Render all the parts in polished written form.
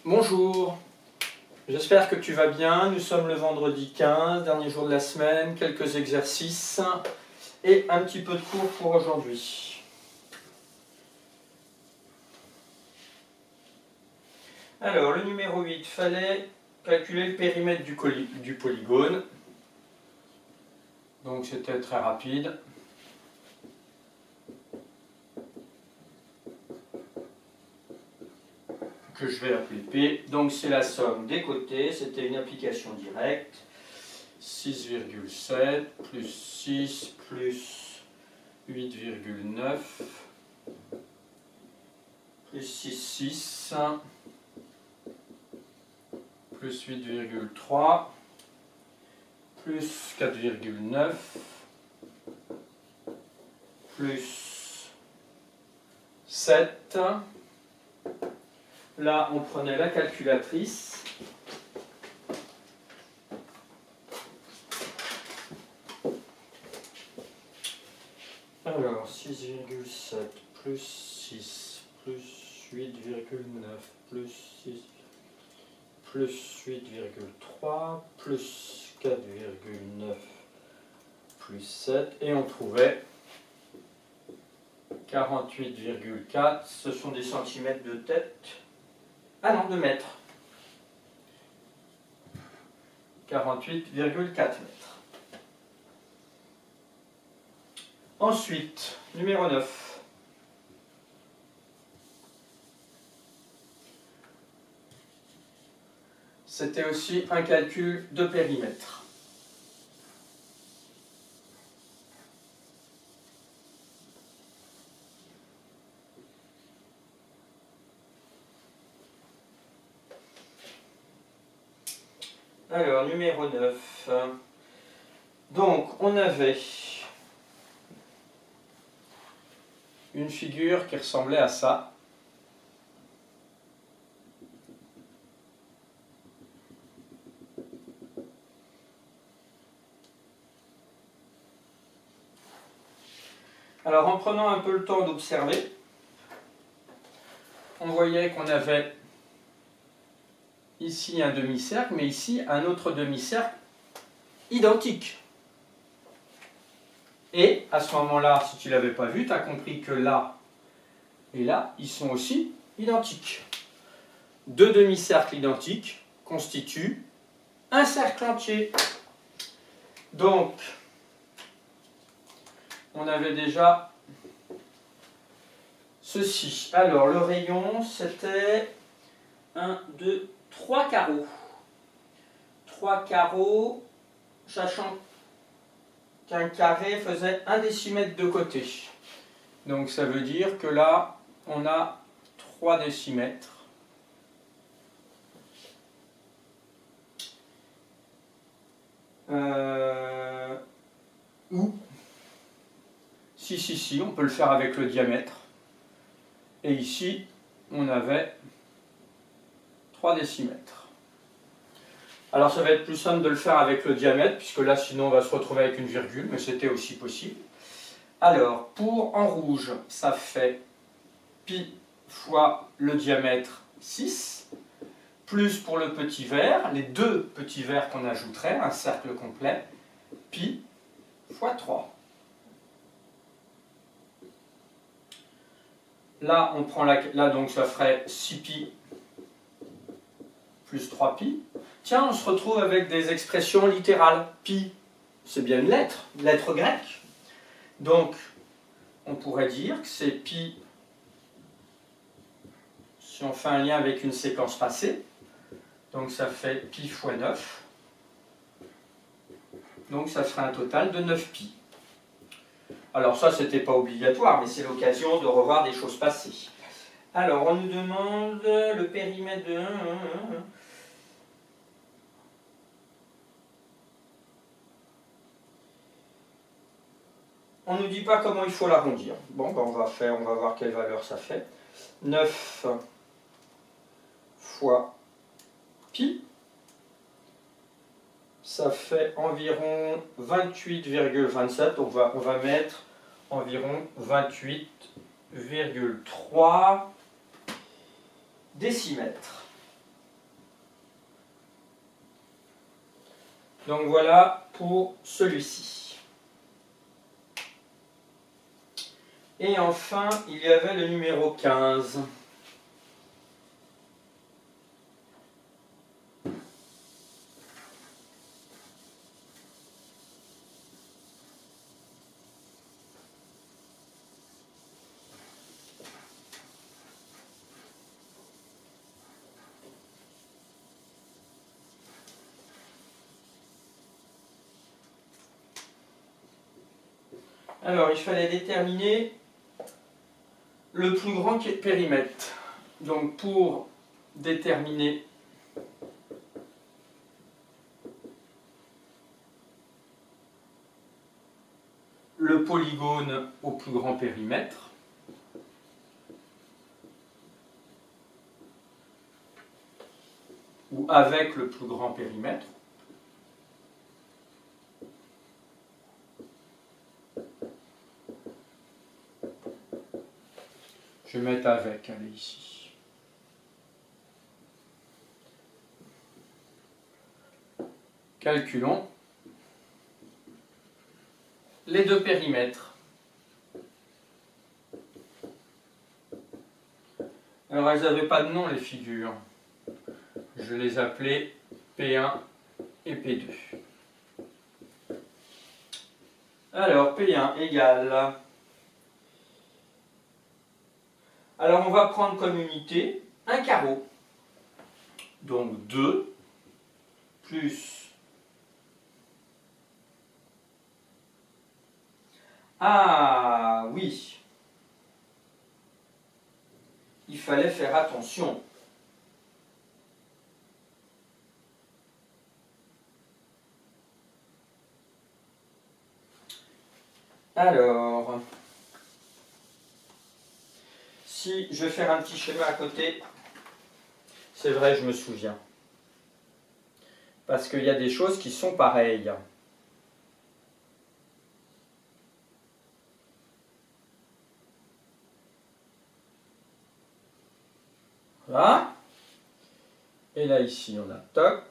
Bonjour, j'espère que tu vas bien. Nous sommes le vendredi 15, dernier jour de la semaine, quelques exercices et un petit peu de cours pour aujourd'hui. Alors, le numéro 8, fallait calculer le périmètre du polygone. Donc c'était très rapide. Que je vais appeler P. Donc c'est la somme des côtés, c'était une application directe. 6,7 plus 6 plus 8,9 plus 6 plus 8,3 plus 4,9 plus 7. Là, on prenait la calculatrice. Alors, 6,7 plus 6 plus 8,9 plus 6 plus 8,3 plus 4,9 plus 7. Et on trouvait 48,4. Ce sont des centimètres de tête. Ah non, de mètres. 48,4 mètres. Ensuite, numéro 9. C'était aussi un calcul de périmètre. Alors, numéro 9. Donc, on avait une figure qui ressemblait à ça. Alors, en prenant un peu le temps d'observer, on voyait qu'on avait ici un demi-cercle, mais ici un autre demi-cercle identique. Et à ce moment-là, si tu ne l'avais pas vu, tu as compris que là et là, ils sont aussi identiques. Deux demi-cercles identiques constituent un cercle entier. Donc, on avait déjà ceci. Alors, le rayon, c'était 1, 2, 3 carreaux. 3 carreaux, sachant qu'un carré faisait 1 décimètre de côté. Donc, ça veut dire que là, on a 3 décimètres. Ou, si, on peut le faire avec le diamètre. Et ici, on avait 3 décimètres. Alors ça va être plus simple de le faire avec le diamètre, puisque là sinon on va se retrouver avec une virgule, mais c'était aussi possible. Alors, pour en rouge, ça fait pi fois le diamètre 6, plus pour le petit vert, les deux petits verts qu'on ajouterait, un cercle complet, pi fois 3. Là, on prend là donc ça ferait 6pi plus 3pi. Tiens, on se retrouve avec des expressions littérales. Pi, c'est bien une lettre grecque. Donc, on pourrait dire que c'est pi, si on fait un lien avec une séquence passée, donc ça fait pi fois 9. Donc ça ferait un total de 9pi. Alors ça, c'était pas obligatoire, mais c'est l'occasion de revoir des choses passées. Alors, on nous demande le périmètre de... On ne nous dit pas comment il faut l'arrondir. Bon, ben on va voir quelle valeur ça fait. 9 fois pi, ça fait environ 28,27. Donc on va mettre environ 28,3 décimètres. Donc voilà pour celui-ci. Et enfin, il y avait le numéro 15. Alors, il fallait déterminer le plus grand périmètre. Donc, pour déterminer le polygone au plus grand périmètre, ou avec le plus grand périmètre, je vais mettre avec, allez, ici. Calculons les deux périmètres. Alors, elles n'avaient pas de nom, les figures. Je les appelais P1 et P2. Alors, P1 égale... Alors, on va prendre comme unité un carreau. Donc, 2 plus... Ah, oui. Il fallait faire attention. Alors, si je vais faire un petit schéma à côté, c'est vrai, je me souviens. Parce qu'il y a des choses qui sont pareilles. Voilà. Et là, ici, on a toc.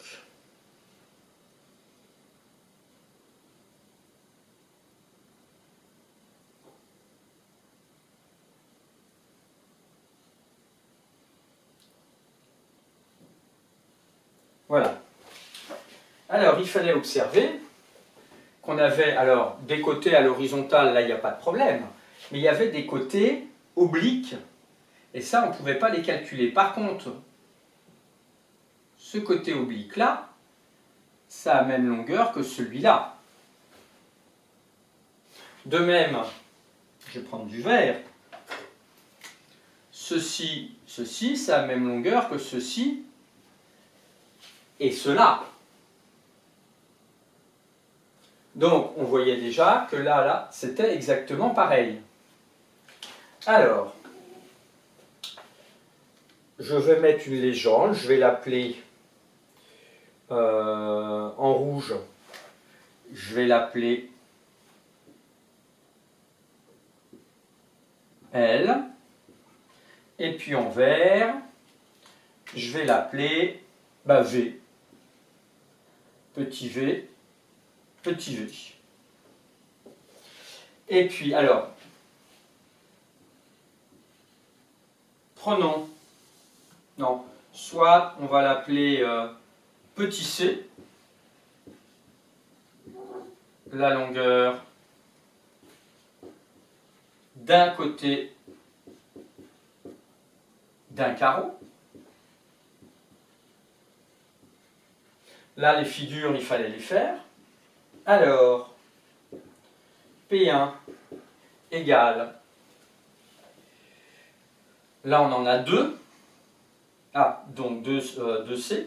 Voilà. Alors, il fallait observer qu'on avait, alors, des côtés à l'horizontale, là, il n'y a pas de problème, mais il y avait des côtés obliques, et ça, on ne pouvait pas les calculer. Par contre, ce côté oblique-là, ça a la même longueur que celui-là. De même, je vais prendre du vert, ceci, ça a la même longueur que ceci et cela. Donc, on voyait déjà que là, c'était exactement pareil. Alors, je vais mettre une légende, je vais l'appeler en rouge, je vais l'appeler L, et puis en vert, je vais l'appeler V, petit v, petit v. Et puis, alors, prenons, non, soit on va l'appeler petit c, la longueur d'un côté d'un carreau. Là, les figures, il fallait les faire. Alors, P1 égale, là on en a 2, donc 2C,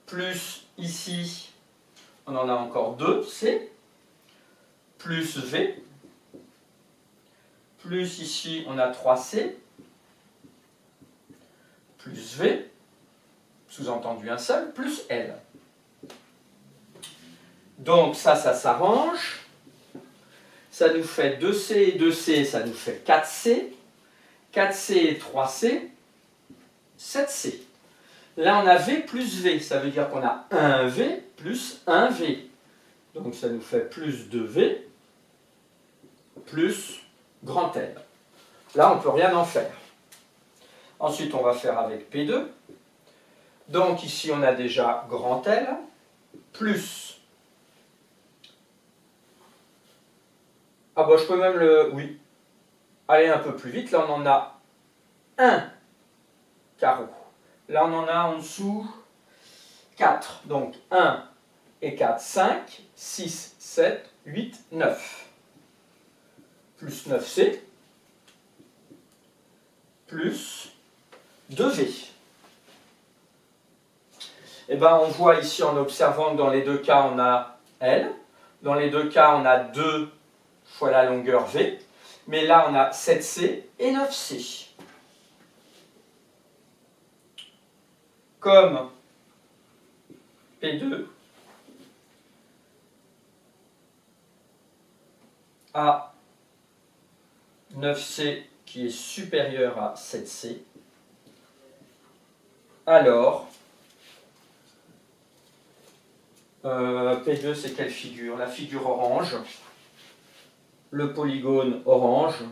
plus ici, on en a encore 2C, plus V, plus ici on a 3C, plus V, sous-entendu un seul, plus L. Donc ça s'arrange. Ça nous fait 2C et 2C, ça nous fait 4C. 4C et 3C, 7C. Là, on a V plus V. Ça veut dire qu'on a 1V plus 1V. Donc, ça nous fait plus 2V plus grand L. Là, on ne peut rien en faire. Ensuite, on va faire avec P2. Donc, ici, on a déjà grand L plus... Ah bon, je peux même le... Oui. Aller un peu plus vite. Là, on en a 1 carreau. Là, on en a en dessous 4. Donc, 1 et 4, 5, 6, 7, 8, 9. Plus 9C. Plus 2V. Et bien, on voit ici en observant que dans les deux cas, on a L. Dans les deux cas, on a 2 fois la longueur V. Mais là, on a 7C et 9C. Comme P2 a 9C qui est supérieur à 7C, alors P2 c'est quelle figure? La figure orange, le polygone orange,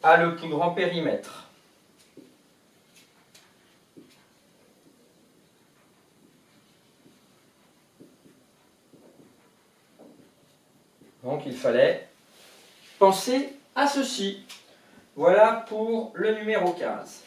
a le plus grand périmètre. Donc il fallait penser à ceci. Voilà pour le numéro 15.